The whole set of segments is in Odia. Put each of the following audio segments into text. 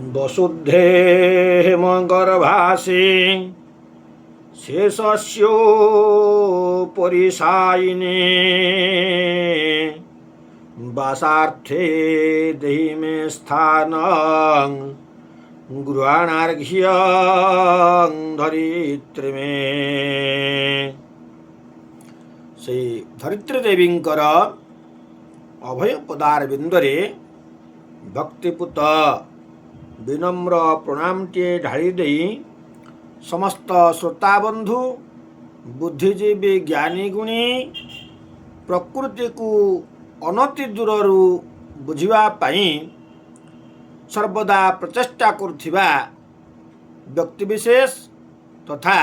वसुद्धेम गर्भासि शेषस्योपरिशायिने वासार्थे देहि मे स्थानं गृहाणार्घ्यं धरित्री मे। से धरित्री देवींकर अभय पदार बिंदरे भक्तिपूत विनम्र प्रणामटे ढाली दे समस्त श्रोताबंधु बुद्धिजीवी ज्ञानी गुणी प्रकृति को अनति दूररू बुझिबा पाई सर्वदा प्रचेष्टा करुथिबा व्यक्तिविशेष तथा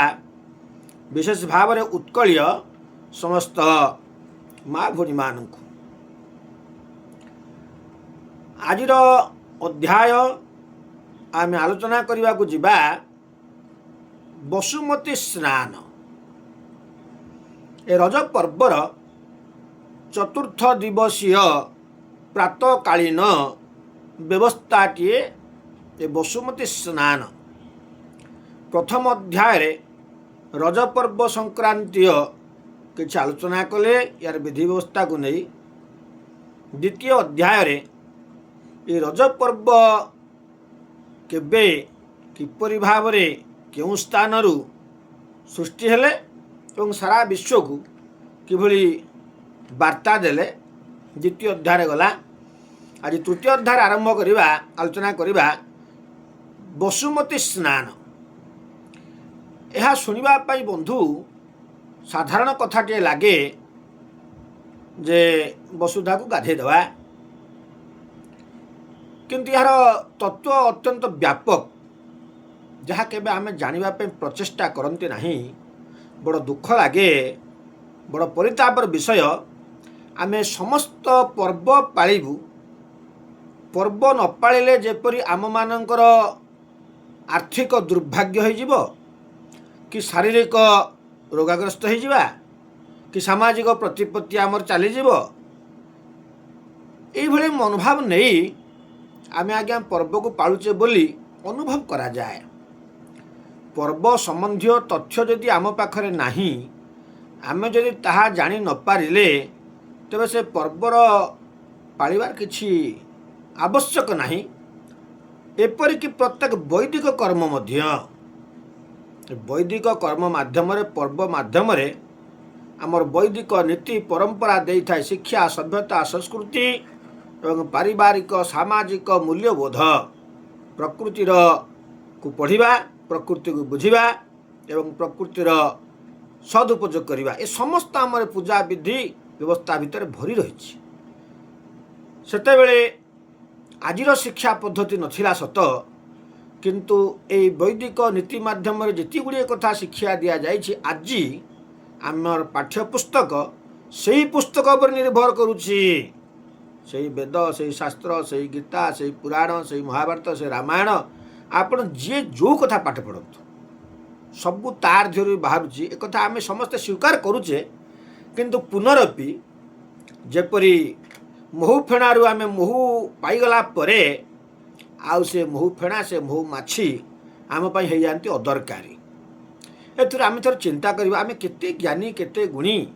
विशेष भाव में उत्कलीय समस्त माँ भूणी मानू आजिर अध्याय आम आलोचना करने को जिबा बसुमती स्नान। ए रज पर्वर चतुर्थ दिवसीय प्रातकालीन व्यवस्थाटीए ए बसुमती स्नान। प्रथम अध्याय रज पर्व संक्रांतीय किसी आलोचना कले यार विधि व्यवस्था को नहीं। द्वितीय अध्याय ये रज पर्व केबे किपरि भाव केउ स्थानरू सृष्टि हेले एवं सारा विश्व को किभली वार्ता देले द्वितीय अध्याय गला। आज तृतीय अध्याय आरंभ करिबा आलोचना करिबा बसुमती स्नान। यह सुनिबा पाई बंधु साधारण कथाटे लागे जे वसुधा को गाधे देवा, किंतु यार तत्व अत्यंत व्यापक जहाँ केबे आमे जानिबा पे प्रचेष्टा करते नहीं। बड़ दुख लागे, बड़ परितापर विषय। आमे समस्त पर्व पाळिबु, पर्व न पाळिले जेपरि आम मानकर आर्थिक दुर्भाग्य हो जिवो कि शारीरिक रोगाग्रस्त हो जिवा कि सामाजिक प्रतिपत्ति आमर चली जीवो। एई भली मनोभाव नहीं आमे आज्ञा पर्व को पालुचे बोली अनुभव करा जाए। पर्व संबंधी तथ्य जदि आम पाखरे नाही, आमे जदि ताहा जानी न पारिले तेबे से पर्वर पालिबार किछि आवश्यक नाही। एपरिक प्रत्येक वैदिक कर्म मध्य वैदिक कर्म माध्यम पर्व माध्यम आमर वैदिक नीति परंपरा दे था शिक्षा सभ्यता संस्कृति एवं पारिवारिक सामाजिक मूल्यबोध प्रकृतिर को पढ़िबा, प्रकृति को बुझिबा एवं प्रकृतिर सदुपयोग करवा ए समस्त आमर पूजा विधि व्यवस्था भितर भरी रही। सेतेबेले आजिर शिक्षा पद्धति नथिला सत, किंतु ए वैदिक नीति माध्यम जेति गुड़िए कथा शिक्षा दि जाइछि आज आमर पाठ्यपुस्तक से पुस्तक पर निर्भर करुछि। से वेद, से शास्त्र, से गीता, से पुराण, से महाभारत, से रामायण आपण जी जो कथा पाठ पढ़तु सबू तार ध्योर बाहरुछि। एक कथा आमे समस्ते स्वीकार करुचे, किंतु पुनरपि जेपरी महू फेणारू आमे महू पाईगला परे आउ से महू फेणा से महू माछी आम पाई हो जाती अदरकारी। एथुर आमे थोर चिंता करबा आमे केते ज्ञानी केते गुणी।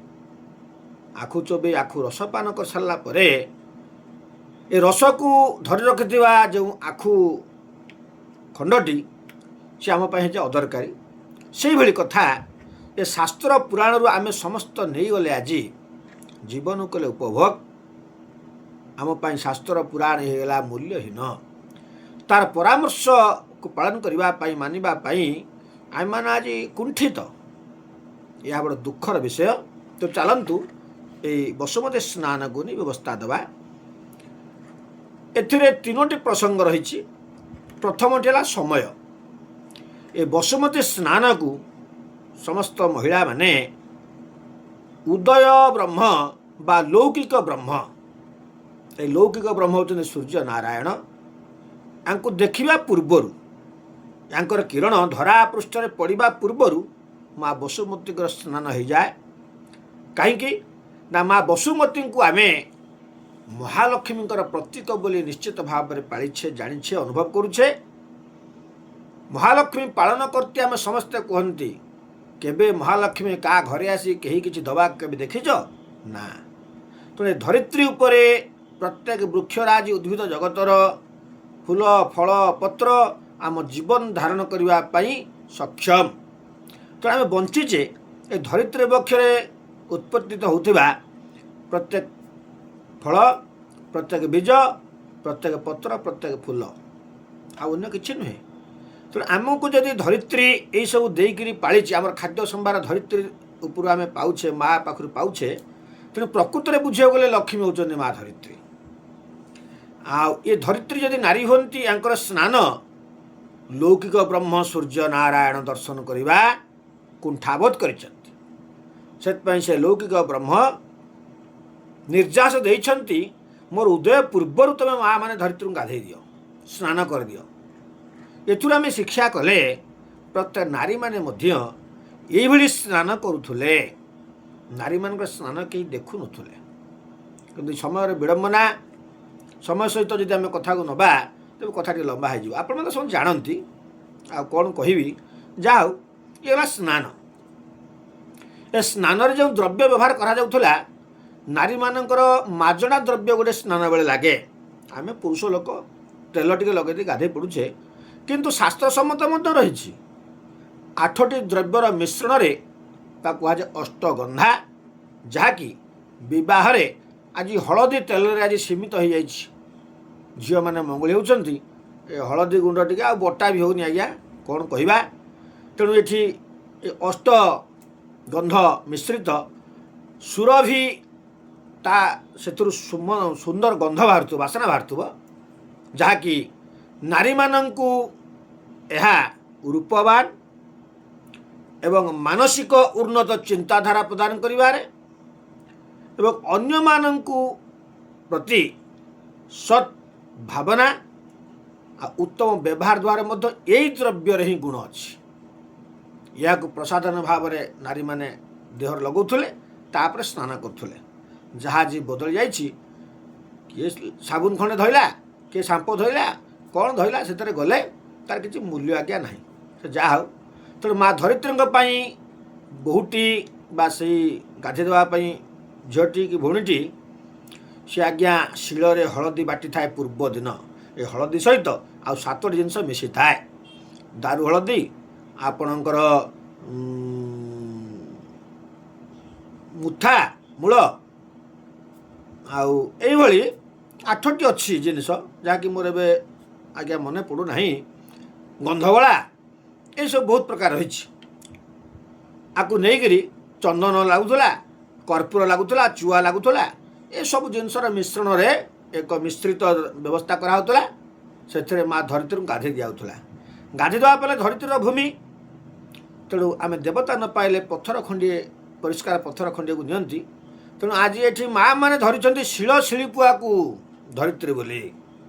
आखु चोबे आखु रसपान कर सारा परे ए रस को धरी रखिथिबा जो आखु खंडटी से आम पाई हो अदरकारी। से भली कथा ए शास्त्र पुराण रु आमे समस्त नहीं गले आज जीवन कले उपभोग। आम पाई शास्त्र पुराण होगा मूल्यहीन। तार परामर्श को पालन करबा पाई मानिबा पाई आम मान आज कुंठित। यह बड़ दुखर विषय। तो चलतु ये बसुमती स्नान को नहीं व्यवस्था दबा। एथिरे तीनोटी प्रसंग रही। प्रथमटी है समय। ये बसुमती स्नान को समस्त महिला माने उदय ब्रह्म बा लौकिक ब्रह्म, ये लौकिक ब्रह्म होते सूर्य नारायण, यांको देखिबा पूर्वरु यांकर किरण धरा पृष्ठ पड़ा पूर्वर माँ बसुमती स्नान हो जाए। कहीं ना माँ बसुमती को आमे महालक्ष्मी प्रतीक बोली निश्चित भाव में पालिछे, जानिछे, अनुभव करुछे। ମହାଲକ୍ଷ୍ମୀ ପାଳନ କରୁଛି ଆମେ ସମସ୍ତେ କୁହନ୍ତି, କେବେ ମହାଲକ୍ଷ୍ମୀ କାହା ଘରେ ଆସି କେହି କିଛି ଦେବା କେବେ ଦେଖିଛ? ନା। ତେଣୁ ଏ ଧରିତ୍ରୀ ଉପରେ ପ୍ରତ୍ୟେକ ବୃକ୍ଷରାଜି ଉଦ୍ଭିଦ ଜଗତର ଫୁଲ ଫଳ ପତ୍ର ଆମ ଜୀବନ ଧାରଣ କରିବା ପାଇଁ ସକ୍ଷମ। ତେଣୁ ଆମେ ବଞ୍ଚିଛେ ଏ ଧରିତ୍ରୀ ବକ୍ଷରେ ଉତ୍ପତ୍ତିତ ହେଉଥିବା ପ୍ରତ୍ୟେକ ଫଳ, ପ୍ରତ୍ୟେକ ବୀଜ, ପ୍ରତ୍ୟେକ ପତ୍ର, ପ୍ରତ୍ୟେକ ଫୁଲ, ଆଉ ଅନ୍ୟ କିଛି ନୁହେଁ। ତେଣୁ ଆମକୁ ଯଦି ଧରିତ୍ରୀ ଏଇସବୁ ଦେଇକରି ପାଳିଛି, ଆମର ଖାଦ୍ୟ ସମ୍ଭାର ଧରିତ୍ରୀ ଉପରୁ ଆମେ ପାଉଛେ, ମା ପାଖରୁ ପାଉଛେ, ତେଣୁ ପ୍ରକୃତରେ ବୁଝିବାକୁ ଗଲେ ଲକ୍ଷ୍ମୀ ହେଉଛନ୍ତି ମା ଧରିତ୍ରୀ। ଆଉ ଏ ଧରିତ୍ରୀ ଯଦି ନାରୀ ହୁଅନ୍ତି, ୟାଙ୍କର ସ୍ନାନ ଲୌକିକ ବ୍ରହ୍ମ ସୂର୍ଯ୍ୟ ନାରାୟଣ ଦର୍ଶନ କରିବା କୁଣ୍ଠାବୋଧ କରିଛନ୍ତି। ସେଥିପାଇଁ ସେ ଲୌକିକ ବ୍ରହ୍ମ ନିର୍ଯାସ ଦେଇଛନ୍ତି, ମୋର ଉଦୟ ପୂର୍ବରୁ ତୁମେ ମା ମାନେ ଧରିତ୍ରୀଙ୍କୁ ଗାଧେଇ ଦିଅ, ସ୍ନାନ କରିଦିଅ। ଏଥିରୁ ଆମେ ଶିକ୍ଷା କଲେ ପ୍ରତ୍ୟେକ ନାରୀମାନେ ମଧ୍ୟ ଏଇଭଳି ସ୍ନାନ କରୁଥିଲେ। ନାରୀମାନଙ୍କର ସ୍ନାନ କେହି ଦେଖୁନଥିଲେ। କିନ୍ତୁ ସମୟର ବିଡ଼ମ୍ବନା, ସମୟ ସହିତ ଯଦି ଆମେ କଥାକୁ ନେବା ତେବେ କଥା ଟିକେ ଲମ୍ବା ହେଇଯିବ। ଆପଣମାନେ ସବୁ ଜାଣନ୍ତି, ଆଉ କ'ଣ କହିବି। ଯାହା ହଉ, ଇଏ ହେଲା ସ୍ନାନ। ଏ ସ୍ନାନରେ ଯେଉଁ ଦ୍ରବ୍ୟ ବ୍ୟବହାର କରାଯାଉଥିଲା, ନାରୀମାନଙ୍କର ମାଜଣା ଦ୍ରବ୍ୟ ଗୋଟେ ସ୍ନାନ ବେଳେ ଲାଗେ। ଆମେ ପୁରୁଷ ଲୋକ ତେଲ ଟିକେ ଲଗେଇ ଦେଇ ଗାଧୋଇ ପଡ଼ୁଛେ, କିନ୍ତୁ ଶାସ୍ତ୍ରସମ୍ମତ ମଧ୍ୟ ରହିଛି 8ଟି ଦ୍ରବ୍ୟର ମିଶ୍ରଣରେ ତାକୁ କୁହାଯାଏ ଅଷ୍ଟଗନ୍ଧା, ଯାହାକି ବିବାହରେ ଆଜି ହଳଦୀ ତେଲରେ ଆଜି ସୀମିତ ହୋଇଯାଇଛି। ଝିଅମାନେ ମଙ୍ଗୁଳି ହେଉଛନ୍ତି, ଏ ହଳଦୀ ଗୁଣ୍ଡ ଟିକେ ଆଉ ବଟା ବି ହେଉନି ଆଜ୍ଞା, କ'ଣ କହିବା। ତେଣୁ ଏଠି ଏ ଅଷ୍ଟଗନ୍ଧ ମିଶ୍ରିତ ସୁରଭି, ତା ସେଥିରୁ ସୁନ୍ଦର ଗନ୍ଧ ବାହାରୁଥିବ, ବାସନା ବାହାରୁଥିବ, ଯାହାକି ନାରୀମାନଙ୍କୁ ଏହା ରୂପବାନ ଏବଂ ମାନସିକ ଉନ୍ନତ ଚିନ୍ତାଧାରା ପ୍ରଦାନ କରିବାରେ ଏବଂ ଅନ୍ୟମାନଙ୍କୁ ପ୍ରତି ସତ୍ ଭାବନା ଆଉ ଉତ୍ତମ ବ୍ୟବହାର ଦ୍ୱାରା ମଧ୍ୟ ଏହି ଦ୍ରବ୍ୟରେ ହିଁ ଗୁଣ ଅଛି। ଏହାକୁ ପ୍ରସାଧନ ଭାବରେ ନାରୀମାନେ ଦେହରେ ଲଗାଉଥିଲେ, ତାପରେ ସ୍ନାନ କରୁଥିଲେ। ଯାହା ଆଜି ବଦଳି ଯାଇଛି, କିଏ ସାବୁନ ଖଣ୍ଡେ ଧଇଲା, କିଏ ସାମ୍ପୋ ଧଇଲା, କ'ଣ ଧଇଲା, ସେଥିରେ ଗଲେ ତାର କିଛି ମୂଲ୍ୟ ଆଜ୍ଞା ନାହିଁ। ସେ ଯାହା ହଉ, ତେଣୁ ମା ଧରିତ୍ରୀଙ୍କ ପାଇଁ ବୋହୂଟି ବା ସେଇ ଗାଧୋଇ ଦେବା ପାଇଁ ଝିଅଟି କି ଭଉଣୀଟି, ସେ ଆଜ୍ଞା ଶିଳରେ ହଳଦୀ ବାଟିଥାଏ ପୂର୍ବ ଦିନ। ଏ ହଳଦୀ ସହିତ ଆଉ 7ଟି ଜିନିଷ ମିଶିଥାଏ। ଦାରୁ ହଳଦୀ, ଆପଣଙ୍କର ମୁଥା ମୂଳ, ଆଉ ଏଇଭଳି 8ଟି ଅଛି ଜିନିଷ, ଯାହାକି ମୋର ଏବେ ଆଜ୍ଞା ମନେ ପଡ଼ୁନାହିଁ। ଗନ୍ଧବଳା, ଏସବୁ ବହୁତ ପ୍ରକାର ରହିଛି। ଆକୁ ନେଇକରି ଚନ୍ଦନ ଲାଗୁଥିଲା, କର୍ପୂର ଲାଗୁଥିଲା, ଚୁଆ ଲାଗୁଥିଲା, ଏସବୁ ଜିନିଷର ମିଶ୍ରଣରେ ଏକ ମିଶ୍ରିତ ବ୍ୟବସ୍ଥା କରାହେଉଥିଲା। ସେଥିରେ ମା ଧରିତ୍ରୀଙ୍କୁ ଗାଧୋଇ ଦିଆଯାଉଥିଲା। ଗାଧୋଇ ଦେବା ପରେ ଧରିତ୍ରୀର ଭୂମି, ତେଣୁ ଆମେ ଦେବତା ନ ପାଇଲେ ପଥର ଖଣ୍ଡିଏ, ପରିଷ୍କାର ପଥର ଖଣ୍ଡିଏକୁ ନିଅନ୍ତି। ତେଣୁ ଆଜି ଏଠି ମା ମାନେ ଧରିଛନ୍ତି ଶିଳ ଶିଳିପୁଆକୁ ଧରିତ୍ରୀ ବୋଲି।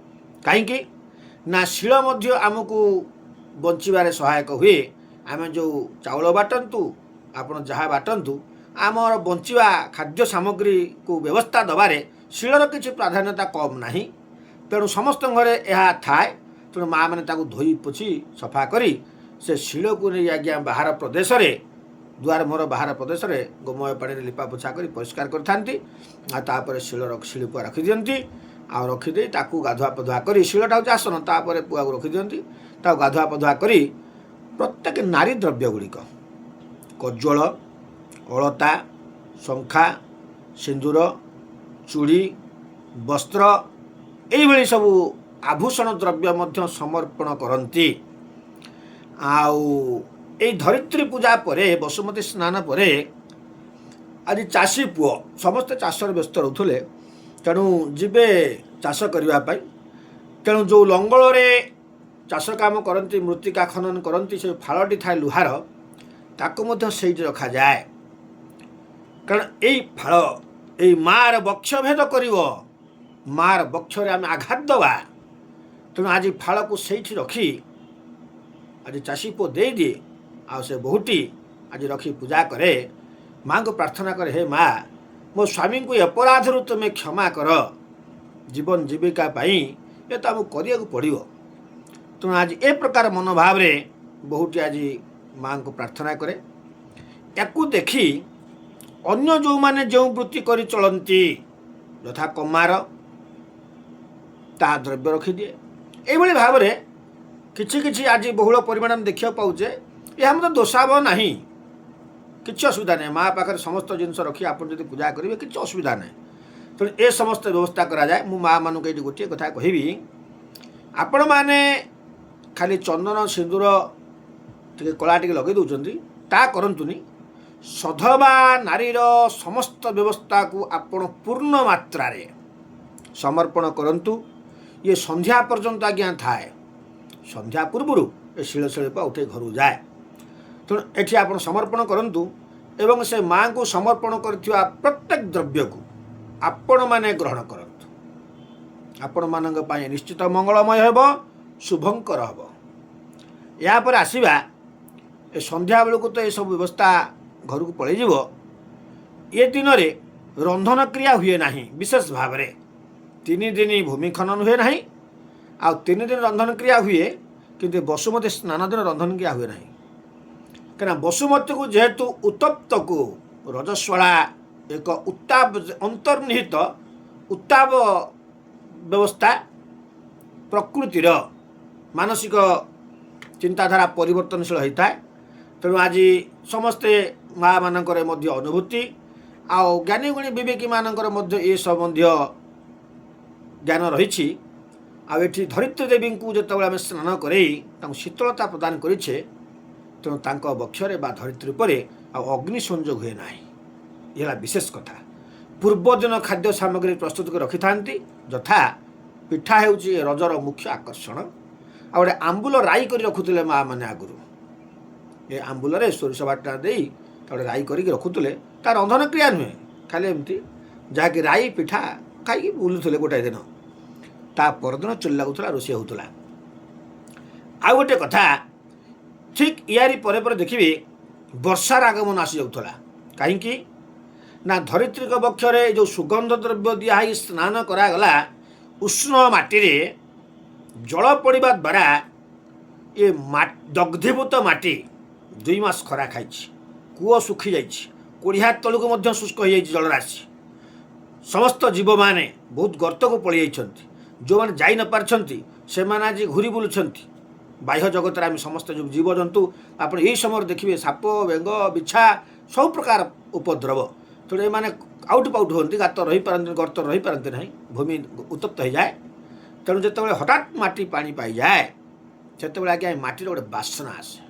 କାହିଁକି ନା ଶିଳ ମଧ୍ୟ ଆମକୁ ବଞ୍ଚିବାରେ ସହାୟକ ହୁଏ। ଆମେ ଯେଉଁ ଚାଉଳ ବାଟନ୍ତୁ, ଆପଣ ଯାହା ବାଟନ୍ତୁ, ଆମର ବଞ୍ଚିବା ଖାଦ୍ୟ ସାମଗ୍ରୀକୁ ବ୍ୟବସ୍ଥା ଦେବାରେ ଶିଳର କିଛି ପ୍ରାଧାନ୍ୟତା କମ୍ ନାହିଁ। ତେଣୁ ସମସ୍ତଙ୍କ ଘରେ ଏହା ଥାଏ। ତେଣୁ ମା ମାନେ ତାକୁ ଧୋଇ ପୋଛି ସଫା କରି ସେ ଶିଳକୁ ନେଇ ଆଜ୍ଞା ବାହାର ପ୍ରଦେଶରେ, ଦୁଆର ମୋହର ବାହାର ପ୍ରଦେଶରେ ଗୋମୟ ପାଣିରେ ଲିପା ପୋଛା କରି ପରିଷ୍କାର କରିଥାନ୍ତି। ଆଉ ତାପରେ ଶିଳପୁଆ ରଖିଦିଅନ୍ତି। ଆଉ ରଖିଦେଇ ତାକୁ ଗାଧୁଆ ପାଧୁଆ କରି, ଶିଳଟା ହେଉଛି ଆସନ, ତାପରେ ପୁଆକୁ ରଖିଦିଅନ୍ତି। ତାକୁ ଗାଧୁଆ ପାଧୁଆ କରି ପ୍ରତ୍ୟେକ ନାରୀ ଦ୍ରବ୍ୟ ଗୁଡ଼ିକ, କଜ୍ୱଳ, ଅଳତା, ଶଙ୍ଖା, ସିନ୍ଦୁର, ଚୁଡ଼ି, ବସ୍ତ୍ର, ଏଇଭଳି ସବୁ ଆଭୂଷଣ ଦ୍ରବ୍ୟ ମଧ୍ୟ ସମର୍ପଣ କରନ୍ତି। ଆଉ ଏଇ ଧରିତ୍ରୀ ପୂଜା ପରେ, ବସୁମତୀ ସ୍ନାନ ପରେ, ଆଜି ଚାଷୀ ପୁଅ ସମସ୍ତେ ଚାଷରେ ବ୍ୟସ୍ତ ରହୁଥିଲେ। ତେଣୁ ଯିବେ ଚାଷ କରିବା ପାଇଁ। ତେଣୁ ଯେଉଁ ଲଙ୍ଗଳରେ ଚାଷ କାମ କରନ୍ତି, ମୃତ୍ତିକା ଖନନ କରନ୍ତି, ସେ ଫାଳଟି ଥାଏ ଲୁହାର, ତାକୁ ମଧ୍ୟ ସେଇଠି ରଖାଯାଏ। କାରଣ ଏଇ ଫାଳ ଏଇ ମାଆର ବକ୍ଷ ଭେଦ କରିବ, ମାଆର ବକ୍ଷରେ ଆମେ ଆଘାତ ଦେବା। ତେଣୁ ଆଜି ଫାଳକୁ ସେଇଠି ରଖି ଆଜି ଚାଷୀ ପୁଅ ଦେଇଦିଏ। ଆଉ ସେ ବୋହୂଟି ଆଜି ରଖି ପୂଜା କରେ, ମାଆଙ୍କୁ ପ୍ରାର୍ଥନା କରେ, ହେ ମା, ମୋ ସ୍ୱାମୀଙ୍କୁ ଅପରାଧରୁ ତୁମେ କ୍ଷମା କର, ଜୀବନ ଜୀବିକା ପାଇଁ ଏ ତ ଆମକୁ କରିବାକୁ ପଡ଼ିବ। ତେଣୁ ଆଜି ଏ ପ୍ରକାର ମନୋଭାବରେ ବହୁଟି ଆଜି ମାଆଙ୍କୁ ପ୍ରାର୍ଥନା କରେ। ୟାକୁ ଦେଖି ଅନ୍ୟ ଯେଉଁମାନେ ଯେଉଁ ବୃତ୍ତି କରି ଚଳନ୍ତି ଯଥା କମାର ତା ଦ୍ରବ୍ୟ ରଖିଦିଏ। ଏଇଭଳି ଭାବରେ କିଛି କିଛି ଆଜି ବହୁଳ ପରିମାଣରେ ଦେଖିବାକୁ ପାଉଛେ। ଏହା ମଧ୍ୟ ଦୋଷାବ ନାହିଁ, କିଛି ଅସୁବିଧା ନାହିଁ। ମା ପାଖରେ ସମସ୍ତ ଜିନିଷ ରଖି ଆପଣ ଯଦି ପୂଜା କରିବେ କିଛି ଅସୁବିଧା ନାହିଁ। ତେଣୁ ଏ ସମସ୍ତ ବ୍ୟବସ୍ଥା କରାଯାଏ। ମୁଁ ମାଆମାନଙ୍କୁ ଏଇଠି ଗୋଟିଏ କଥା କହିବି, ଆପଣମାନେ ଖାଲି ଚନ୍ଦନ ସିନ୍ଦୁର ଟିକେ କଳା ଟିକେ ଲଗାଇ ଦେଉଛନ୍ତି, ତା କରନ୍ତୁନି। ସଧବା ନାରୀର ସମସ୍ତ ବ୍ୟବସ୍ଥାକୁ ଆପଣ ପୂର୍ଣ୍ଣ ମାତ୍ରାରେ ସମର୍ପଣ କରନ୍ତୁ। ଇଏ ସନ୍ଧ୍ୟା ପର୍ଯ୍ୟନ୍ତ ଆଜ୍ଞା ଥାଏ, ସନ୍ଧ୍ୟା ପୂର୍ବରୁ ଏ ଶିଳଶିଳପ ଉଠେଇ ଘରକୁ ଯାଏ। ତେଣୁ ଏଠି ଆପଣ ସମର୍ପଣ କରନ୍ତୁ ଏବଂ ସେ ମାଆଙ୍କୁ ସମର୍ପଣ କରିଥିବା ପ୍ରତ୍ୟେକ ଦ୍ରବ୍ୟକୁ ଆପଣମାନେ ଗ୍ରହଣ କରନ୍ତୁ। ଆପଣମାନଙ୍କ ପାଇଁ ନିଶ୍ଚିତ ମଙ୍ଗଳମୟ ହେବ, ଶୁଭଙ୍କର ହେବ। ଏହାପରେ ଆସିବା, ଏ ସନ୍ଧ୍ୟା ବେଳକୁ ତ ଏସବୁ ବ୍ୟବସ୍ଥା ଘରକୁ ପଳାଇଯିବ। ଏ ଦିନରେ ରନ୍ଧନ କ୍ରିୟା ହୁଏ ନାହିଁ ବିଶେଷ ଭାବରେ। 3 ଦିନ ଭୂମି ଖନନ ହୁଏ ନାହିଁ, ଆଉ 3 ଦିନ ରନ୍ଧନ କ୍ରିୟା ହୁଏ, କିନ୍ତୁ ବସୁମତୀ ସ୍ନାନ ଦିନ ରନ୍ଧନ କ୍ରିୟା ହୁଏ ନାହିଁ। କାହିଁକିନା ବସୁମତୀକୁ ଯେହେତୁ ଉତ୍ତପ୍ତକୁ ରଜସ୍ୱଳା ଏକ ଉତ୍ତାପ ଅନ୍ତର୍ନିହିତ ଉତ୍ତାପ ବ୍ୟବସ୍ଥା ପ୍ରକୃତିର ମାନସିକ ଚିନ୍ତାଧାରା ପରିବର୍ତ୍ତନଶୀଳ ହୋଇଥାଏ। ତେଣୁ ଆଜି ସମସ୍ତେ ମାଆମାନଙ୍କର ମଧ୍ୟ ଅନୁଭୂତି ଆଉ ଜ୍ଞାନୀ ଗୁଣୀ ବିବେକୀମାନଙ୍କର ମଧ୍ୟ ଏ ସମ୍ବନ୍ଧୀୟ ଜ୍ଞାନ ରହିଛି। ଆଉ ଏଠି ଧରିତ୍ରୀ ଦେବୀଙ୍କୁ ଯେତେବେଳେ ଆମେ ସ୍ନାନ କରେଇ ତାଙ୍କୁ ଶୀତଳତା ପ୍ରଦାନ କରିଛେ, ତେଣୁ ତାଙ୍କ ବକ୍ଷରେ ବା ଧରିତ୍ରୀ ଉପରେ ଆଉ ଅଗ୍ନି ସଂଯୋଗ ହୁଏ ନାହିଁ। ଏ ହେଲା ବିଶେଷ କଥା। ପୂର୍ବଦିନ ଖାଦ୍ୟ ସାମଗ୍ରୀ ପ୍ରସ୍ତୁତ କରି ରଖିଥାନ୍ତି, ଯଥା ପିଠା ହେଉଛି ରଜର ମୁଖ୍ୟ ଆକର୍ଷଣ। ଆଉ ଗୋଟେ ଆମ୍ବୁଲ ରାଇ କରି ରଖୁଥିଲେ ମାଆମାନେ ଆଗରୁ। ଏ ଆମ୍ବୁଲରେ ସୋରିଷ ବାଟଣା ଦେଇ ଗୋଟେ ରାଇ କରିକି ରଖୁଥିଲେ। ତା ରନ୍ଧନ କ୍ରିୟା ନୁହେଁ, ଖାଲି ଏମିତି ଯାହାକି ରାଇ ପିଠା ଖାଇକି ବୁଲୁଥିଲେ ଗୋଟାଏ ଦିନ। ତା ପରଦିନ ଚୁଲି ଲାଗୁଥିଲା, ରୋଷେଇ ହେଉଥିଲା। ଆଉ ଗୋଟେ କଥା, ଠିକ୍ ଇଆରି ପରେ ପରେ ଦେଖିବେ ବର୍ଷାର ଆଗମନ ଆସିଯାଉଥିଲା। କାହିଁକି ନା ଧରିତ୍ରୀଙ୍କ ବକ୍ଷରେ ଯେଉଁ ସୁଗନ୍ଧ ଦ୍ରବ୍ୟ ଦିଆହେଇ ସ୍ନାନ କରାଗଲା, ଉଷ୍ଣ ମାଟିରେ ଜଳ ପଡ଼ିବା ଦ୍ୱାରା ଏ ଦଗ୍ଧୀଭୂତ ମାଟି 2 ମାସ ଖରା ଖାଇଛି, କୂଅ ଶୁଖିଯାଇଛି, କୋଡ଼ିହା ତଳକୁ ମଧ୍ୟ ଶୁଷ୍କ ହୋଇଯାଇଛି ଜଳରାଶି। ସମସ୍ତ ଜୀବମାନେ ବହୁତ ଗର୍ତ୍ତକୁ ପଳାଇଯାଇଛନ୍ତି। ଯେଉଁମାନେ ଯାଇ ନ ପାରିଛନ୍ତି ସେମାନେ ଆଜି ଘୁରି ବୁଲୁଛନ୍ତି ବାହ୍ୟ ଜଗତରେ। ଆମେ ସମସ୍ତ ଯେଉଁ ଜୀବଜନ୍ତୁ ଆପଣ ଏହି ସମୟରେ ଦେଖିବେ ସାପ, ବେଙ୍ଗ, ବିଛା ସବୁ ପ୍ରକାର ଉପଦ୍ରବ। ତେଣୁ ଏମାନେ ଆଉଟ ପାଉଟ ହୁଅନ୍ତି, ଗାତ ରହିପାରନ୍ତିନି, ଗର୍ତ୍ତ ରହିପାରନ୍ତି ନାହିଁ, ଭୂମି ଉତ୍ତପ୍ତ ହୋଇଯାଏ। ତେଣୁ ଯେତେବେଳେ ହଠାତ୍ ମାଟି ପାଣି ପାଇଯାଏ, ସେତେବେଳେ ଆଜ୍ଞା ଏ ମାଟିର ଗୋଟେ ବାସ୍ନା ଆସେ।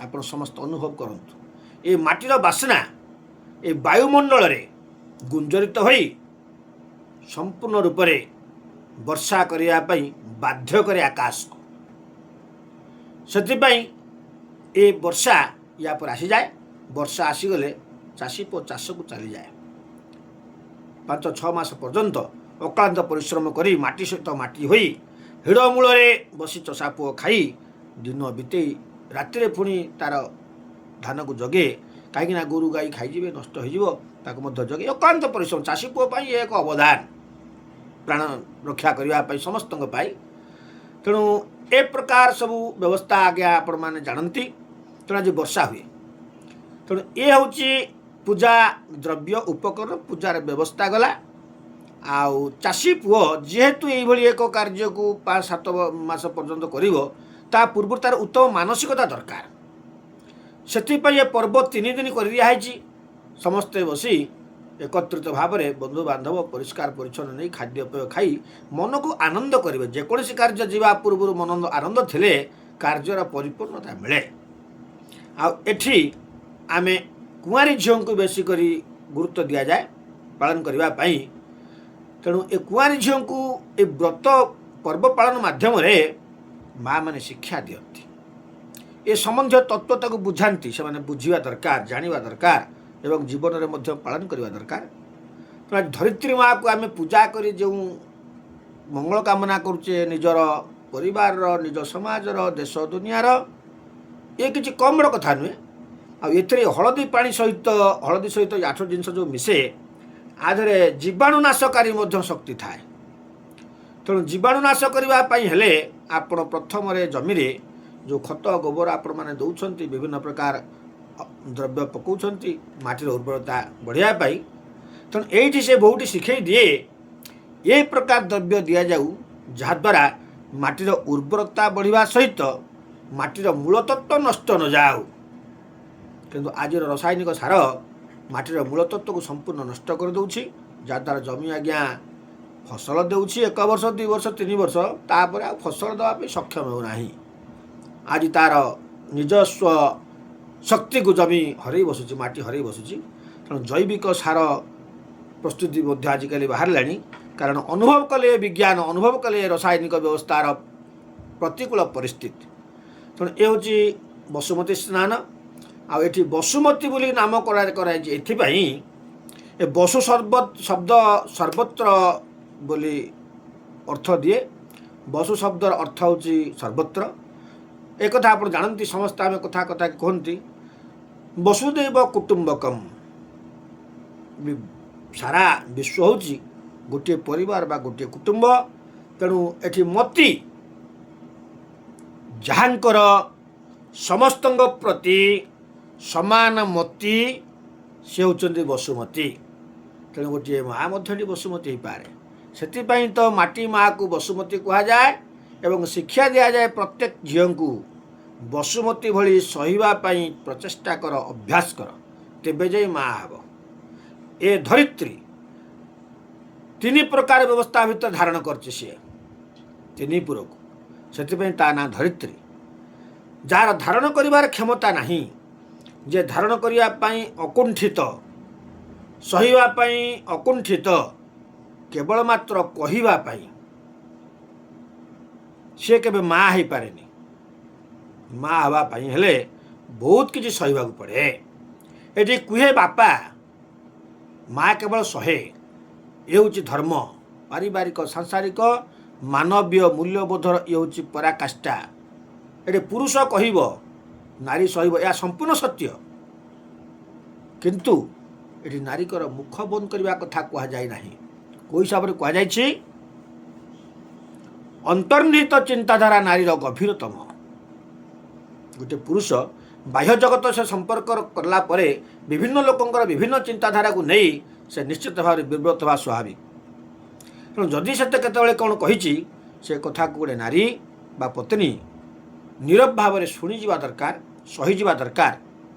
ଆପଣ ସମସ୍ତେ ଅନୁଭବ କରନ୍ତୁ, ଏ ମାଟିର ବାସ୍ନା ଏ ବାୟୁମଣ୍ଡଳରେ ଗୁଞ୍ଜରିତ ହୋଇ ସମ୍ପୂର୍ଣ୍ଣ ରୂପରେ ବର୍ଷା କରିବା ପାଇଁ ବାଧ୍ୟ କରେ ଆକାଶକୁ। ସେଥିପାଇଁ ଏ ବର୍ଷା ୟା ପରେ ଆସିଯାଏ। ବର୍ଷା ଆସିଗଲେ ଚାଷୀ ପୁଅ ଚାଷକୁ ଚାଲିଯାଏ। 5-6 ମାସ ପର୍ଯ୍ୟନ୍ତ ଅକ୍ଳାନ୍ତ ପରିଶ୍ରମ କରି ମାଟି ସହିତ ମାଟି ହୋଇ ହିଡ଼ ମୂଳରେ ବସି ଚଷା ପୁଅ ଖାଇ ଦିନ ବିତେଇ ରାତିରେ ପୁଣି ତାର ଧାନକୁ ଜଗେ। କାହିଁକିନା ଗୋରୁ ଗାଈ ଖାଇଯିବେ, ନଷ୍ଟ ହୋଇଯିବ, ତାକୁ ମଧ୍ୟ ଜଗେ। ଅକ୍ଳାନ୍ତ ପରିଶ୍ରମ ଚାଷୀ ପୁଅ ପାଇଁ ଏକ ଅବଦାନ, ପ୍ରାଣ ରକ୍ଷା କରିବା ପାଇଁ ସମସ୍ତଙ୍କ ପାଇଁ। ତେଣୁ ଏ ପ୍ରକାର ସବୁ ବ୍ୟବସ୍ଥା ଆଜ୍ଞା ଆପଣମାନେ ଜାଣନ୍ତି। ତେଣୁ ଆଜି ବର୍ଷା ହୁଏ। ତେଣୁ ଏ ହେଉଛି ପୂଜା ଦ୍ରବ୍ୟ ଉପକରଣ, ପୂଜାର ବ୍ୟବସ୍ଥା ଗଲା। ଆଉ ଚାଷୀ ପୁଅ ଯେହେତୁ ଏଇଭଳି ଏକ କାର୍ଯ୍ୟକୁ 5-7 ମାସ ପର୍ଯ୍ୟନ୍ତ କରିବ, ତା ପୂର୍ବରୁ ତାର ଉତ୍ତମ ମାନସିକତା ଦରକାର। ସେଥିପାଇଁ ଏ ପର୍ବ 3 ଦିନ କରିଦିଆହେଇଛି। ସମସ୍ତେ ବସି ଏକତ୍ରିତ ଭାବରେ ବନ୍ଧୁବାନ୍ଧବ ପରିଷ୍କାର ପରିଚ୍ଛନ୍ନ ନେଇ ଖାଦ୍ୟପେୟ ଖାଇ ମନକୁ ଆନନ୍ଦ କରିବେ। ଯେକୌଣସି କାର୍ଯ୍ୟ ଯିବା ପୂର୍ବରୁ ମନ ଆନନ୍ଦ ଥିଲେ କାର୍ଯ୍ୟର ପରିପୂର୍ଣ୍ଣତା ମିଳେ। ଆଉ ଏଠି ଆମେ କୁଆଁରୀ ଝିଅଙ୍କୁ ବେଶୀ କରି ଗୁରୁତ୍ୱ ଦିଆଯାଏ ପାଳନ କରିବା ପାଇଁ। ତେଣୁ ଏ କୁଆଁରୀ ଝିଅଙ୍କୁ ଏ ବ୍ରତ ପର୍ବ ପାଳନ ମାଧ୍ୟମରେ ମାଆମାନେ ଶିକ୍ଷା ଦିଅନ୍ତି। ଏ ସମ୍ବନ୍ଧୀୟ ତତ୍ତ୍ୱ ତାକୁ ବୁଝାନ୍ତି। ସେମାନେ ବୁଝିବା ଦରକାର, ଜାଣିବା ଦରକାର ଏବଂ ଜୀବନରେ ମଧ୍ୟ ପାଳନ କରିବା ଦରକାର। ତେଣୁ ଧରିତ୍ରୀ ମାଆକୁ ଆମେ ପୂଜା କରି ଯେଉଁ ମଙ୍ଗଳ କାମନା କରୁଛେ, ନିଜର ପରିବାରର, ନିଜ ସମାଜର, ଦେଶ ଦୁନିଆର, ଏ କିଛି କମ୍ ବଡ଼ କଥା ନୁହେଁ। ଆଉ ଏଥିରେ ହଳଦୀ ପାଣି ସହିତ, ହଳଦୀ ସହିତ 8 ଜିନିଷ ଯେଉଁ ମିଶେ, ଆ ଦେହରେ ଜୀବାଣୁନାଶକାରୀ ମଧ୍ୟ ଶକ୍ତି ଥାଏ। ତେଣୁ ଜୀବାଣୁନାଶ କରିବା ପାଇଁ ହେଲେ ଆପଣ ପ୍ରଥମରେ ଜମିରେ ଯେଉଁ ଖତ ଗୋବର ଆପଣମାନେ ଦେଉଛନ୍ତି ବିଭିନ୍ନ ପ୍ରକାର ଦ୍ରବ୍ୟ ପକାଉଛନ୍ତି ମାଟିର ଉର୍ବରତା ବଢ଼ିବା ପାଇଁ। ତେଣୁ ଏଇଠି ସେ ବହୁଟି ଶିଖେଇ ଦିଏ ଏ ପ୍ରକାର ଦ୍ରବ୍ୟ ଦିଆଯାଉ ଯାହାଦ୍ୱାରା ମାଟିର ଉର୍ବରତା ବଢ଼ିବା ସହିତ ମାଟିର ମୂଳତତ୍ତ୍ୱ ନଷ୍ଟ ନଯାଉ। କିନ୍ତୁ ଆଜିର ରାସାୟନିକ ସାର ମାଟିର ମୂଳତତ୍ତ୍ୱକୁ ସମ୍ପୂର୍ଣ୍ଣ ନଷ୍ଟ କରିଦେଉଛି, ଯାହାଦ୍ୱାରା ଜମି ଆଜ୍ଞା ଫସଲ ଦେଉଛି 1 ବର୍ଷ 2 ବର୍ଷ 3 ବର୍ଷ, ତାପରେ ଆଉ ଫସଲ ଦେବା ପାଇଁ ସକ୍ଷମ ହେଉନାହିଁ। ଆଜି ତା'ର ନିଜସ୍ୱ ଶକ୍ତିକୁ ଜମି ହରାଇ ବସୁଛି, ମାଟି ହରାଇ ବସୁଛି। ତେଣୁ ଜୈବିକ ସାର ପ୍ରସ୍ତୁତି ମଧ୍ୟ ଆଜିକାଲି ବାହାରିଲାଣି, କାରଣ ଅନୁଭବ କଲେ ବିଜ୍ଞାନ, ଅନୁଭବ କଲେ ରାସାୟନିକ ବ୍ୟବସ୍ଥାର ପ୍ରତିକୂଳ ପରିସ୍ଥିତି। ତେଣୁ ଏ ହେଉଛି ବସୁମତୀ ସ୍ନାନ। ଆଉ ଏଠି ବସୁମତୀ ବୋଲି ନାମ କରାଯାଇଛି ଏଥିପାଇଁ, ଏ ବସୁ ଶବ୍ଦ ସର୍ବତ୍ର ବୋଲି ଅର୍ଥ ଦିଏ। ବସୁ ଶବ୍ଦର ଅର୍ଥ ହେଉଛି ସର୍ବତ୍ର। ଏକଥା ଆପଣ ଜାଣନ୍ତି, ସମସ୍ତେ ଆମେ କଥା କୁହନ୍ତି ବସୁଦେବ କୁଟୁମ୍ବକମ୍। ସାରା ବିଶ୍ୱ ହେଉଛି ଗୋଟିଏ ପରିବାର ବା ଗୋଟିଏ କୁଟୁମ୍ବ। ତେଣୁ ଏଠି ମତି ଯାହାଙ୍କର ସମସ୍ତଙ୍କ ପ୍ରତି ସମାନ ମତି, ସେ ହେଉଛନ୍ତି ବସୁମତୀ। ତେଣୁ ଗୋଟିଏ ମା ମଧ୍ୟ ଏଠି ବସୁମତୀ ହେଇପାରେ। ସେଥିପାଇଁ ତ ମାଟି ମାଆକୁ ବସୁମତୀ କୁହାଯାଏ ଏବଂ ଶିକ୍ଷା ଦିଆଯାଏ ପ୍ରତ୍ୟେକ ଝିଅଙ୍କୁ ବସୁମତୀ ଭଳି ସହିବା ପାଇଁ ପ୍ରଚେଷ୍ଟା କର, ଅଭ୍ୟାସ କର, ତେବେ ଯାଇ ମା ହେବ। ଏ ଧରିତ୍ରୀ 3 ପ୍ରକାର ବ୍ୟବସ୍ଥା ଭିତରେ ଧାରଣ କରିଛି ସିଏ 3 ପୁରକୁ, ସେଥିପାଇଁ ତା ନାଁ ଧରିତ୍ରୀ। ଯାହାର ଧାରଣ କରିବାର କ୍ଷମତା ନାହିଁ, ଯେ ଧାରଣ କରିବା ପାଇଁ ଅକୁଣ୍ଠିତ, ସହିବା ପାଇଁ ଅକୁଣ୍ଠିତ, କେବଳ ମାତ୍ର କହିବା ପାଇଁ, ସିଏ କେବେ ମା ହେଇପାରେନି। ମା ହେବା ପାଇଁ ହେଲେ ବହୁତ କିଛି ସହିବାକୁ ପଡ଼େ। ଏଠି କୁହେ ବାପା, ମା କେବଳ ସହେ। ଏ ହେଉଛି ଧର୍ମ, ପାରିବାରିକ ସାଂସାରିକ ମାନବୀୟ ମୂଲ୍ୟବୋଧର ଇଏ ହେଉଛି ପରାକାଷ୍ଠା। ଏଠି ପୁରୁଷ କହିବ, ନାରୀ ସହିବ, ଏହା ସମ୍ପୂର୍ଣ୍ଣ ସତ୍ୟ। କିନ୍ତୁ ଏଠି ନାରୀଙ୍କର ମୁଖ ବନ୍ଦ କରିବା କଥା କୁହାଯାଇ ନାହିଁ। କେଉଁ ହିସାବରେ କୁହାଯାଇଛି? ଅନ୍ତର୍ନିହିତ ଚିନ୍ତାଧାରା ନାରୀର ଗଭୀରତମ। ଗୋଟିଏ ପୁରୁଷ ବାହ୍ୟ ଜଗତ ସେ ସମ୍ପର୍କ କଲା ପରେ ବିଭିନ୍ନ ଲୋକଙ୍କର ବିଭିନ୍ନ ଚିନ୍ତାଧାରାକୁ ନେଇ ସେ ନିଶ୍ଚିତ ଭାବରେ ବିବ୍ରତ ହେବା ସ୍ୱାଭାବିକ। ତେଣୁ ଯଦି ସେତେ କେତେବେଳେ କ'ଣ କହିଛି, ସେ କଥାକୁ ଗୋଟେ ନାରୀ ବା ପତ୍ନୀ ନୀରବ ଭାବରେ ଶୁଣିଯିବା ଦରକାର, ସହିଯିବା ଦରକାର।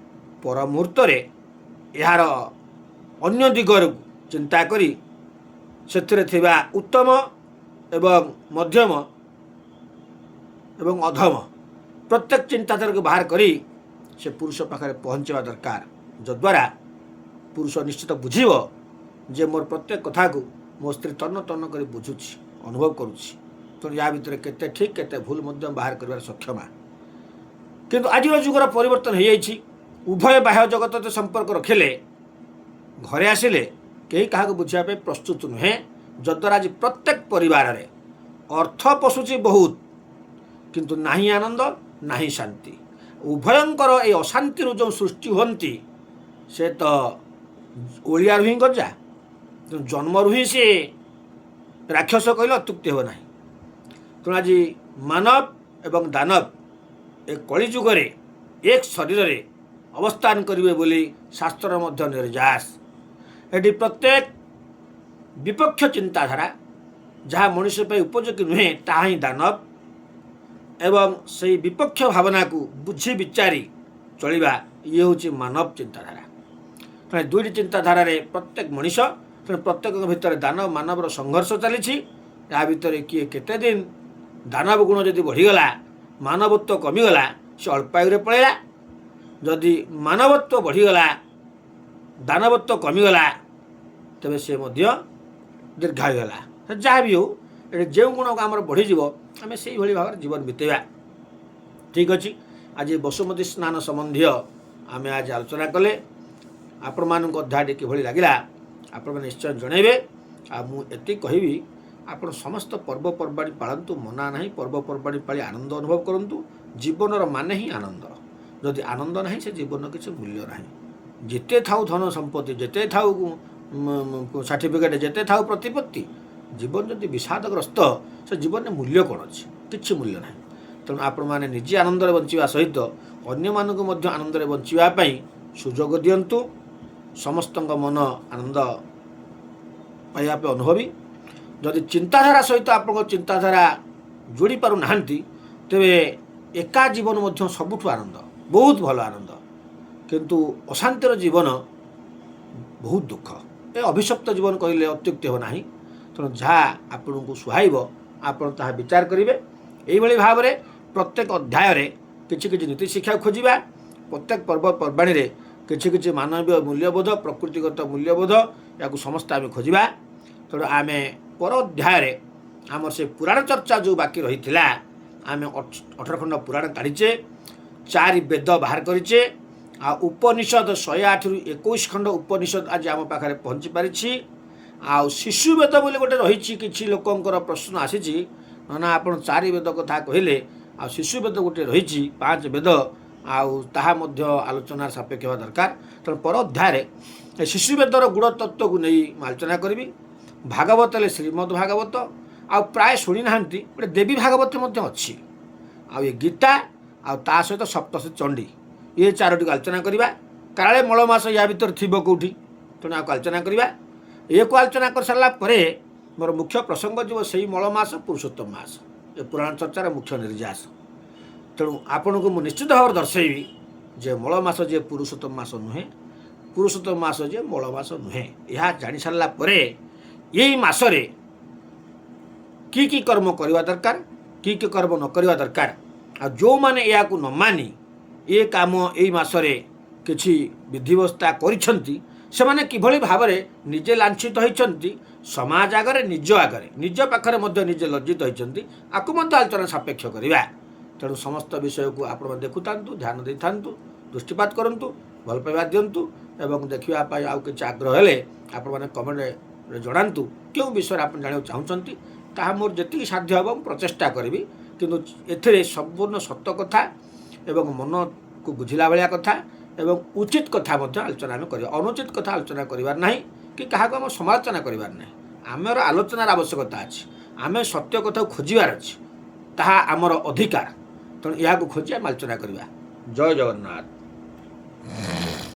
ପର ମୁହୂର୍ତ୍ତରେ ଏହାର ଅନ୍ୟ ଦିଗରୁ ଚିନ୍ତା କରି ସେଥିରେ ଥିବା ଉତ୍ତମ ଏବଂ ମଧ୍ୟମ ଏବଂ ଅଧମ ପ୍ରତ୍ୟେକ ଚିନ୍ତାଧାରାକୁ ବାହାର କରି ସେ ପୁରୁଷ ପାଖରେ ପହଞ୍ଚିବା ଦରକାର, ଯଦ୍ୱାରା ପୁରୁଷ ନିଶ୍ଚିତ ବୁଝିବ ଯେ ମୋର ପ୍ରତ୍ୟେକ କଥାକୁ ମୋ ସ୍ତ୍ରୀ ତନ୍ନ ତନ୍ନ କରି ବୁଝୁଛି, ଅନୁଭବ କରୁଛି। ତେଣୁ ୟା ଭିତରେ କେତେ ଠିକ୍ କେତେ ଭୁଲ ମଧ୍ୟ ବାହାର କରିବାର ସକ୍ଷମା। କିନ୍ତୁ ଆଜିର ଯୁଗର ପରିବର୍ତ୍ତନ ହୋଇଯାଇଛି। ଉଭୟ ବାହ୍ୟ ଜଗତ ସମ୍ପର୍କ ରଖିଲେ, ଘରେ ଆସିଲେ କେହି କାହାକୁ ବୁଝିବା ପାଇଁ ପ୍ରସ୍ତୁତ ନୁହେଁ, ଯଦ୍ୱାରା ଆଜି ପ୍ରତ୍ୟେକ ପରିବାରରେ ଅର୍ଥ ପଶୁଛି ବହୁତ, କିନ୍ତୁ ନାହିଁ ଆନନ୍ଦ, ନାହିଁ ଶାନ୍ତି। ଉଭୟଙ୍କର ଏହି ଅଶାନ୍ତିରୁ ଯେଉଁ ସୃଷ୍ଟି ହୁଅନ୍ତି, ସେ ତ ଓଳିଆରୁ ହିଁ ଗଜା। ଜନ୍ମରୁ ହିଁ ସେ ରାକ୍ଷସ କହିଲେ ଅତ୍ୟୁକ୍ତି ହେବ ନାହିଁ। ତେଣୁ ଆଜି ମାନବ ଏବଂ ଦାନବ ଏ କଳିଯୁଗରେ ଏକ ଶରୀରରେ ଅବସ୍ଥାନ କରିବେ ବୋଲି ଶାସ୍ତ୍ରର ମଧ୍ୟ ନିର୍ଯାସ। ଏଠି ପ୍ରତ୍ୟେକ ବିପକ୍ଷ ଚିନ୍ତାଧାରା ଯାହା ମଣିଷ ପାଇଁ ଉପଯୋଗୀ ନୁହେଁ, ତାହା ହିଁ ଦାନବ। ଏବଂ ସେହି ବିପକ୍ଷ ଭାବନାକୁ ବୁଝି ବିଚାରି ଚଳିବା, ଇଏ ହେଉଛି ମାନବ ଚିନ୍ତାଧାରା। ତେଣୁ 2ଟି ଚିନ୍ତାଧାରାରେ ପ୍ରତ୍ୟେକ ମଣିଷ, ତେଣୁ ପ୍ରତ୍ୟେକଙ୍କ ଭିତରେ ଦାନବ ମାନବର ସଂଘର୍ଷ ଚାଲିଛି। ଏହା ଭିତରେ କିଏ କେତେ ଦିନ ଦାନବ ଗୁଣ ଯଦି ବଢ଼ିଗଲା, ମାନବତ୍ୱ କମିଗଲା, ସେ ଅଳ୍ପାୟୁରେ ପଳେଇଲା। ଯଦି ମାନବତ୍ୱ ବଢ଼ିଗଲା, ଦାନବତ୍ୱ କମିଗଲା, ତେବେ ସେ ମଧ୍ୟ ଦୀର୍ଘାୟୁ ହେଲା। ଯାହା ବି ହେଉ, ଏଠି ଯେଉଁ ଗୁଣ ଆମର ବଢ଼ିଯିବ, ଆମେ ସେଇଭଳି ଭାବରେ ଜୀବନ ବିତେଇବା। ଠିକ୍ ଅଛି, ଆଜି ବସୁମତୀ ସ୍ନାନ ସମ୍ବନ୍ଧୀୟ ଆମେ ଆଜି ଆଲୋଚନା କଲେ। ଆପଣମାନଙ୍କ ଅଧ୍ୟାୟଟି କିଭଳି ଲାଗିଲା ଆପଣମାନେ ନିଶ୍ଚୟ ଜଣାଇବେ। ଆଉ ମୁଁ ଏତିକି କହିବି, ଆପଣ ସମସ୍ତ ପର୍ବପର୍ବାଣି ପାଳନ୍ତୁ, ମନା ନାହିଁ। ପର୍ବପର୍ବାଣି ପାଳି ଆନନ୍ଦ ଅନୁଭବ କରନ୍ତୁ। ଜୀବନର ମାନେ ହିଁ ଆନନ୍ଦ। ଯଦି ଆନନ୍ଦ ନାହିଁ, ସେ ଜୀବନର କିଛି ମୂଲ୍ୟ ନାହିଁ। ଯେତେ ଥାଉ ଧନ ସମ୍ପତ୍ତି, ଯେତେ ଥାଉ ସାର୍ଟିଫିକେଟ୍, ଯେତେ ଥାଉ ପ୍ରତିପତ୍ତି, ଜୀବନ ଯଦି ବିଷାଦଗ୍ରସ୍ତ, ସେ ଜୀବନରେ ମୂଲ୍ୟ କ'ଣ ଅଛି? କିଛି ମୂଲ୍ୟ ନାହିଁ। ତ ତେଣୁ ଆପଣମାନେ ନିଜେ ଆନନ୍ଦରେ ବଞ୍ଚିବା ସହିତ ଅନ୍ୟମାନଙ୍କୁ ମଧ୍ୟ ଆନନ୍ଦରେ ବଞ୍ଚିବା ପାଇଁ ସୁଯୋଗ ଦିଅନ୍ତୁ। ସମସ୍ତଙ୍କ ମନ ଆନନ୍ଦ ପାଇବା ପାଇଁ ଅନୁଭବୀ। ଯଦି ଚିନ୍ତାଧାରା ସହିତ ଆପଣଙ୍କ ଚିନ୍ତାଧାରା ଯୋଡ଼ି ପାରୁନାହାନ୍ତି ତେବେ ଏକା ଜୀବନ ମଧ୍ୟ ସବୁଠୁ ଆନନ୍ଦ, ବହୁତ ଭଲ ଆନନ୍ଦ। କିନ୍ତୁ ଅଶାନ୍ତିର ଜୀବନ ବହୁତ ଦୁଃଖ। ଏ ଅଭିଶପ୍ତ ଜୀବନ କହିଲେ ଅତ୍ୟୁକ୍ତି ହେବ ନାହିଁ। ତେଣୁ ଯାହା ଆପଣଙ୍କୁ ସୁହାଇବ ଆପଣ ତାହା ବିଚାର କରିବେ। ଏଇଭଳି ଭାବରେ ପ୍ରତ୍ୟେକ ଅଧ୍ୟାୟରେ କିଛି କିଛି ନୀତି ଶିକ୍ଷା ଖୋଜିବା। ପ୍ରତ୍ୟେକ ପର୍ବପର୍ବାଣୀରେ କିଛି କିଛି ମାନବୀୟ ମୂଲ୍ୟବୋଧ, ପ୍ରକୃତିଗତ ମୂଲ୍ୟବୋଧ ୟାକୁ ସମସ୍ତେ ଆମେ ଖୋଜିବା। ତେଣୁ ଆମେ ପର ଅଧ୍ୟାୟରେ ଆମର ସେ ପୁରାଣ ଚର୍ଚ୍ଚା ଯେଉଁ ବାକି ରହିଥିଲା, ଆମେ 18 ଖଣ୍ଡ ପୁରାଣ କାଢ଼ିଛେ, 4 ବେଦ ବାହାର କରିଛେ, ଆଉ ଉପନିଷଦ 108ରୁ 21 ଖଣ୍ଡ ଉପନିଷଦ ଆଜି ଆମ ପାଖରେ ପହଞ୍ଚି ପାରିଛି। ଆଉ ଶିଶୁ ବେଦ ବୋଲି ଗୋଟେ ରହିଛି, କିଛି ଲୋକଙ୍କର ପ୍ରଶ୍ନ ଆସିଛି, ନା ଆପଣ 4 ବେଦ କଥା କହିଲେ, ଆଉ ଶିଶୁ ବେଦ ଗୋଟେ ରହିଛି 5 ବେଦ, ଆଉ ତାହା ମଧ୍ୟ ଆଲୋଚନାର ସାପେକ୍ଷ ହେବା ଦରକାର। ତେଣୁ ପର ଅଧ୍ୟାୟରେ ଶିଶୁ ବେଦର ଗୁଣ ତତ୍ତ୍ୱକୁ ନେଇ ମୁଁ ଆଲୋଚନା କରିବି। ଭାଗବତ ହେଲେ ଶ୍ରୀମଦ୍ ଭାଗବତ, ଆଉ ପ୍ରାୟ ଶୁଣି ନାହାନ୍ତି ଗୋଟେ ଦେବୀ ଭାଗବତ ମଧ୍ୟ ଅଛି, ଆଉ ଏ ଗୀତା, ଆଉ ତା ସହିତ ସପ୍ତଶତୀ ଚଣ୍ଡୀ, ଏ 4ଟିକୁ ଆଲୋଚନା କରିବା। କାଳେ ମଳ ମାସ ୟା ଭିତରେ ଥିବ କେଉଁଠି, ତେଣୁ ଆକୁ ଆଲୋଚନା କରିବା। ଏକୁ ଆଲୋଚନା କରିସାରିଲା ପରେ ମୋର ମୁଖ୍ୟ ପ୍ରସଙ୍ଗ ଯିବ ସେଇ ମଳ ମାସ ପୁରୁଷୋତ୍ତମ ମାସ, ଏ ପୁରାଣ ଚର୍ଚ୍ଚାର ମୁଖ୍ୟ ନିର୍ଯାସ। ତେଣୁ ଆପଣଙ୍କୁ ମୁଁ ନିଶ୍ଚିତ ଭାବରେ ଦର୍ଶାଇବି ଯେ ମଳ ମାସ ଯେ ପୁରୁଷୋତ୍ତମ ମାସ ନୁହେଁ, ପୁରୁଷୋତ୍ତମ ମାସ ଯେ ମଳ ମାସ ନୁହେଁ। ଏହା ଜାଣିସାରିଲା ପରେ ଏଇ ମାସରେ କି କର୍ମ କରିବା ଦରକାର, କି କର୍ମ ନ କରିବା ଦରକାର, ଆଉ ଯେଉଁମାନେ ଏହାକୁ ନ ମାନି ଏ କାମ ଏଇ ମାସରେ କିଛି ବିଧିବସ୍ଥା କରିଛନ୍ତି, ସେମାନେ କିଭଳି ଭାବରେ ନିଜେ ଲାଞ୍ଛିତ ହୋଇଛନ୍ତି, ସମାଜ ଆଗରେ, ନିଜ ଆଗରେ, ନିଜ ପାଖରେ ମଧ୍ୟ ନିଜେ ଲଜ୍ଜିତ ହୋଇଛନ୍ତି, ଆକୁ ମଧ୍ୟ ଆଲୋଚନା ସାପେକ୍ଷ କରିବା। ତେଣୁ ସମସ୍ତ ବିଷୟକୁ ଆପଣମାନେ ଦେଖୁଥାନ୍ତୁ, ଧ୍ୟାନ ଦେଇଥାନ୍ତୁ, ଦୃଷ୍ଟିପାତ କରନ୍ତୁ, ଭଲ ପାଇବା ଦିଅନ୍ତୁ ଏବଂ ଦେଖିବା ପାଇଁ ଆଉ କିଛି ଆଗ୍ରହ ହେଲେ ଆପଣମାନେ କମେଣ୍ଟରେ ଜଣାନ୍ତୁ କେଉଁ ବିଷୟରେ ଆପଣ ଜାଣିବାକୁ ଚାହୁଁଛନ୍ତି। ତାହା ମୋର ଯେତିକି ସାଧ୍ୟ ହେବ ମୁଁ ପ୍ରଚେଷ୍ଟା କରିବି। କିନ୍ତୁ ଏଥିରେ ସମ୍ପୂର୍ଣ୍ଣ ସତ କଥା ଏବଂ ମନକୁ ବୁଝିଲା ଭଳିଆ କଥା ଏବଂ ଉଚିତ କଥା ମଧ୍ୟ ଆଲୋଚନା ଆମେ କରିବା। ଅନୁଚିତ କଥା ଆଲୋଚନା କରିବାର ନାହିଁ କି କାହାକୁ ଆମ ସମାଲୋଚନା କରିବାର ନାହିଁ। ଆମର ଆଲୋଚନାର ଆବଶ୍ୟକତା ଅଛି, ଆମେ ସତ୍ୟ କଥାକୁ ଖୋଜିବାର ଅଛି, ତାହା ଆମର ଅଧିକାର। ତେଣୁ ଏହାକୁ ଖୋଜି ଆମେ ଆଲୋଚନା କରିବା। ଜୟ ଜଗନ୍ନାଥ।